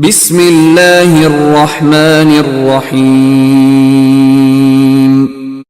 بسم اللہ الرحمن الرحیم۔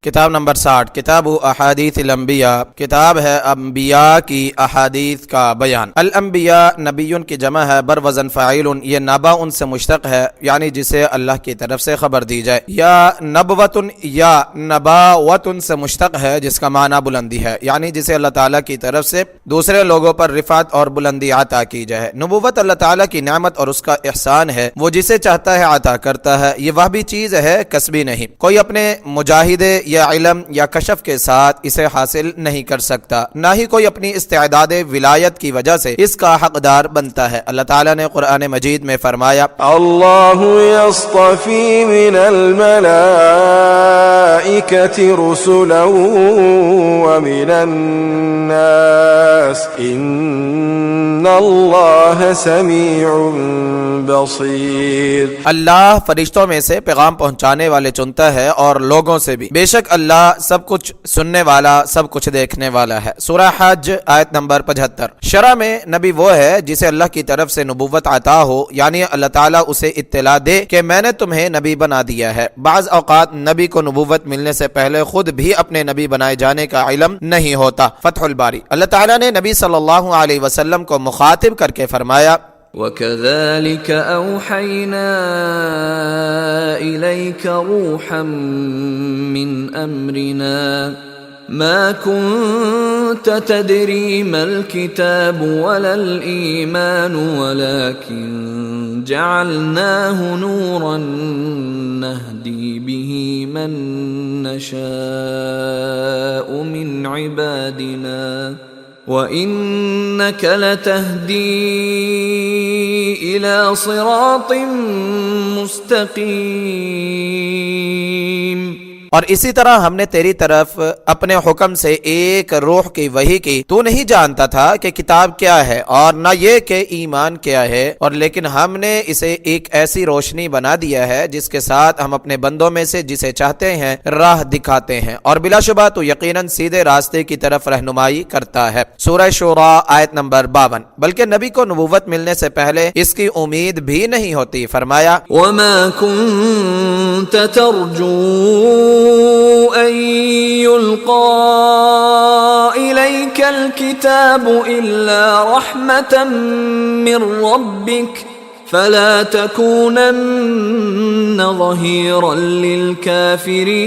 کتاب نمبر 60 کتاب احادیث الانبیاء، کتاب ہے انبیاء کی احادیث کا بیان۔ الانبیاء نبیون کی جمع ہے، بر وزن فاعل، یہ نبا ان سے مشتق ہے، یعنی جسے اللہ کی طرف سے خبر دی جائے، یا نبوتن یا نباوتن سے مشتق ہے جس کا معنی بلندی ہے، یعنی جسے اللہ تعالیٰ کی طرف سے دوسرے لوگوں پر رفعت اور بلندی عطا کی جائے۔ نبوت اللہ تعالیٰ کی نعمت اور اس کا احسان ہے، وہ جسے چاہتا ہے عطا کرتا ہے، یہ وہ بھی چیز ہے کسبی نہیں، کوئی اپنے مجاہدے یا علم یا کشف کے ساتھ اسے حاصل نہیں کر سکتا، نہ ہی کوئی اپنی استعداد ولایت کی وجہ سے اس کا حقدار بنتا ہے۔ اللہ تعالیٰ نے قرآن مجید میں فرمایا، اللہ یصطفی من الملائکۃ رسلا ومن الناس ان اللہ سمیع بصیر۔ اللہ فرشتوں میں سے پیغام پہنچانے والے چنتا ہے اور لوگوں سے بھی، بے شک اللہ سب کچھ سننے والا، سب کچھ دیکھنے والا ہے۔ سورہ حج آیت نمبر 75۔ شرع میں نبی وہ ہے جسے اللہ کی طرف سے نبوت عطا ہو، یعنی اللہ تعالیٰ اسے اطلاع دے کہ میں نے تمہیں نبی بنا دیا ہے۔ بعض اوقات نبی کو نبوت ملنے سے پہلے خود بھی اپنے نبی بنائے جانے کا علم نہیں ہوتا۔ فتح الباری۔ اللہ تعالیٰ نے نبی صلی اللہ علیہ وسلم کو مخاطب کر کے فرمایا، وَكَذَلِكَ أَوْحَيْنَا إِلَيْكَ رُوحًا مِّنْ أَمْرِنَا مَا كُنْتَ تَدْرِي مَا الْكِتَابُ وَلَا الْإِيمَانُ وَلَكِنْ جَعَلْنَاهُ نُورًا نَهْدِي بِهِ مَن نَّشَاءُ مِنْ عِبَادِنَا وَإِنَّكَ لَتَهْدِي إِلَى صِرَاطٍ مُسْتَقِيمٍ۔ اور اسی طرح ہم نے تیری طرف اپنے حکم سے ایک روح کی وحی کی، تو نہیں جانتا تھا کہ کتاب کیا ہے اور نہ یہ کہ ایمان کیا ہے، اور لیکن ہم نے اسے ایک ایسی روشنی بنا دیا ہے جس کے ساتھ ہم اپنے بندوں میں سے جسے چاہتے ہیں راہ دکھاتے ہیں، اور بلا شبہ تو یقیناً سیدھے راستے کی طرف رہنمائی کرتا ہے۔ سورہ شورى آیت نمبر 52۔ بلکہ نبی کو نبوت ملنے سے پہلے اس کی امید بھی نہیں ہوتی، فرمایا، وَمَا كُنْتَ تَرْجُو أَن يُلْقَى إِلَيْكَ الْكِتَابُ إِلَّا رَحْمَةً مِّن رَّبِّكَ فَلَا تَكُونَنَّ ظَهِيرًا لِّلْكَافِرِينَ۔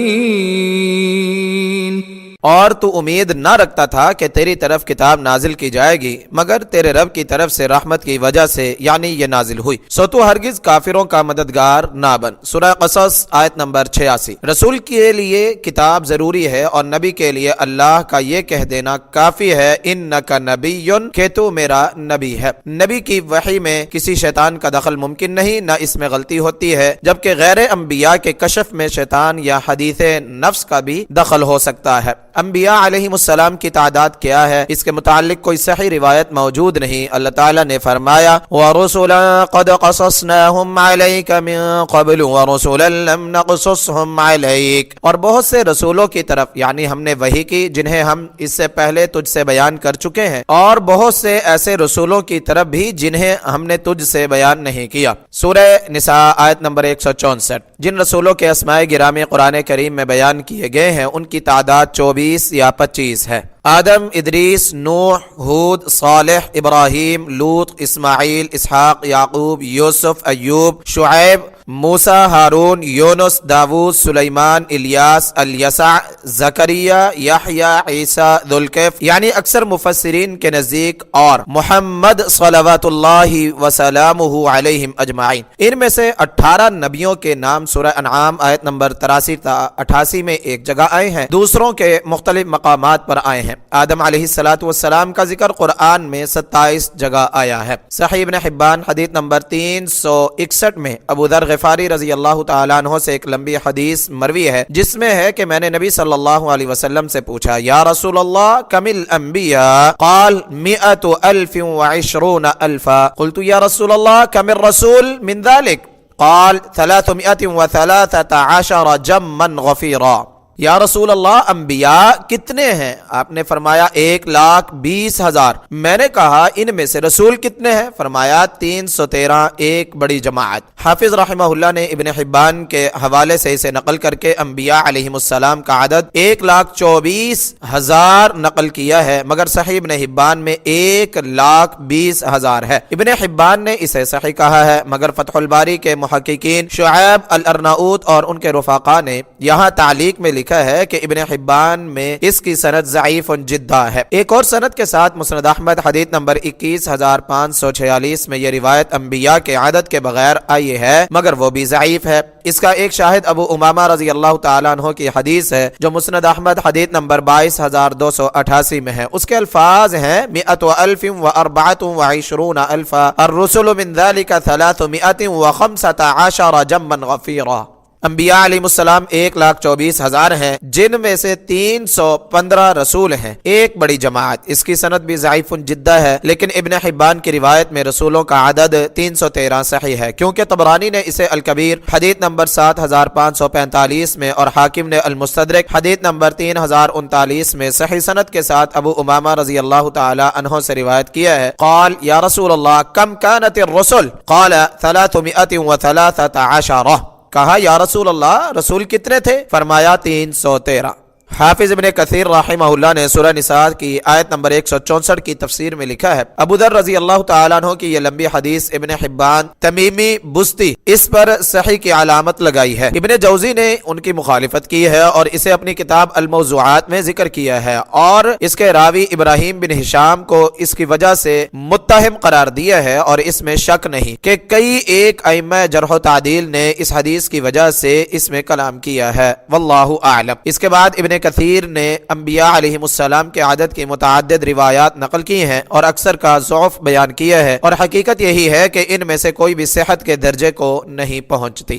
اور تو امید نہ رکھتا تھا کہ تیری طرف کتاب نازل کی جائے گی مگر تیرے رب کی طرف سے رحمت کی وجہ سے، یعنی یہ نازل ہوئی، سو تو ہرگز کافروں کا مددگار نہ بن۔ سورہ قصص آیت نمبر 86۔ رسول کے لیے کتاب ضروری ہے اور نبی کے لیے اللہ کا یہ کہہ دینا کافی ہے، انک نبی، کہ تو میرا نبی ہے۔ نبی کی وحی میں کسی شیطان کا دخل ممکن نہیں، نہ اس میں غلطی ہوتی ہے، جبکہ غیر انبیاء کے کشف میں شیطان یا حدیث نفس کا بھی دخل ہو سکتا ہے۔ انبیاء علیہ السلام کی تعداد کیا ہے اس کے متعلق کوئی صحیح روایت موجود نہیں۔ اللہ تعالیٰ نے فرمایا، وَرُسُلًا قَدْ قَصَصْنَاهُمْ عَلَيْكَ مِن قَبْلُ وَرُسُلًا لَمْ نَقْصُصْهُمْ عَلَيْكَ، اور بہت سے رسولوں کی طرف، یعنی ہم نے وحی کی جنہیں ہم اس سے پہلے تجھ سے بیان کر چکے ہیں، اور بہت سے ایسے رسولوں کی طرف بھی جنہیں ہم نے تجھ سے بیان نہیں کیا۔ سورہ نساء آیت نمبر 164۔ جن رسولوں کے اسماء گرامی قرآن کریم میں بیان کیے گئے ہیں ان کی تعداد 24 یا 25 ہے۔ آدم، ادریس، نوح، ہود، صالح، ابراہیم، لوط، اسماعیل، اسحاق، یعقوب، یوسف، ایوب، شعیب، موسیٰ، ہارون، یونس، داؤد، سلیمان، الیاس، الیسع، زکریا، یحییٰ، عیسیٰ، ذوالکفل، یعنی اکثر مفسرین کے نزدیک، اور محمد صلوات اللہ وسلامہ علیہم اجمعین۔ ان میں سے 18 نبیوں کے نام سورہ انعام آیت نمبر 83 تا 88 میں ایک جگہ آئے ہیں، دوسروں کے مختلف مقامات پر آئے ہیں۔ آدم علیہ السلام کا ذکر قرآن میں 27 جگہ آیا ہے۔ صحیح ابن حبان حدیث نمبر 361 میں ابو ذر غفاری رضی اللہ تعالیٰ عنہ سے ایک لمبی حدیث مروی ہے جس میں ہے کہ میں نے نبی صلی اللہ علیہ وسلم سے پوچھا، یا رسول اللہ کم الانبیاء؟ قال 120,000 قلت یا رسول اللہ کم الرسول من ذلك؟ قال 313 جما غفیرا۔ یا رسول اللہ انبیاء کتنے ہیں؟ آپ نے فرمایا 1,20,000۔ میں نے کہا ان میں سے رسول کتنے ہیں؟ فرمایا 313، ایک بڑی جماعت۔ حافظ رحمہ اللہ نے ابن حبان کے حوالے سے اسے نقل کر کے انبیاء علیہم السلام کا عدد 1,24,000 نقل کیا ہے، مگر صحیح ابن حبان میں 1,20,000 ہے۔ ابن حبان نے اسے صحیح کہا ہے، مگر فتح الباری کے محققین شعیب الارناؤت اور ان کے رفقا نے یہاں تعلیق میں لکھا ہے کہ ابن حبان میں اس کی سند ضعیف جدا ہے۔ ایک اور سند کے ساتھ مسند احمد حدیث نمبر 21,546 میں یہ روایت انبیاء کے عدد کے بغیر آئی ہے، مگر وہ بھی ضعیف ہے۔ اس کا ایک شاہد ابو امامہ رضی اللہ تعالیٰ عنہ کی حدیث ہے جو مسند احمد حدیث نمبر 22,288 میں ہے۔ اس کے الفاظ ہیں 100,024,000 الرسل من ذلك 315 جما غفیرا۔ انبیاء علیہ السلام 1,24,000 ہیں، جن میں سے 315 رسول ہیں، ایک بڑی جماعت۔ اس کی سند بھی ضعیف جدا ہے، لیکن ابن حبان کی روایت میں رسولوں کا عدد 313 صحیح ہے، کیونکہ طبرانی نے اسے الکبیر حدیث نمبر 7,545 میں اور حاکم نے المستدرک حدیث نمبر 3,039 میں صحیح سند کے ساتھ ابو امامہ رضی اللہ تعالی عنہ سے روایت کیا ہے۔ قال یا رسول اللہ کم كانت الرسل؟ قال 313۔ کہا یا رسول اللہ رسول کتنے تھے؟ فرمایا 313۔ حافظ ابن کثیر رحمہ اللہ نے سورہ نساء کی آیت نمبر 164 کی تفسیر میں لکھا ہے، ابو ذر رضی اللہ تعالیٰ عنہ کی یہ لمبی حدیث ابن حبان تمیمی بستی اس پر صحیح کی علامت لگائی ہے۔ ابن جوزی نے ان کی مخالفت کی ہے اور اسے اپنی کتاب الموضوعات میں ذکر کیا ہے، اور اس کے راوی ابراہیم بن ہشام کو اس کی وجہ سے متہم قرار دیا ہے، اور اس میں شک نہیں کہ کئی ایک ائمہ جرح و تعدیل نے اس حدیث کی وجہ سے اس میں کلام کیا ہے، واللہ اعلم۔ اس کے بعد ابن کثیر نے انبیاء علیہم السلام کے عدد کی متعدد روایات نقل کی ہیں اور اکثر کا ضعف بیان کیا ہے، اور حقیقت یہی ہے کہ ان میں سے کوئی بھی صحت کے درجے کو نہیں پہنچتی۔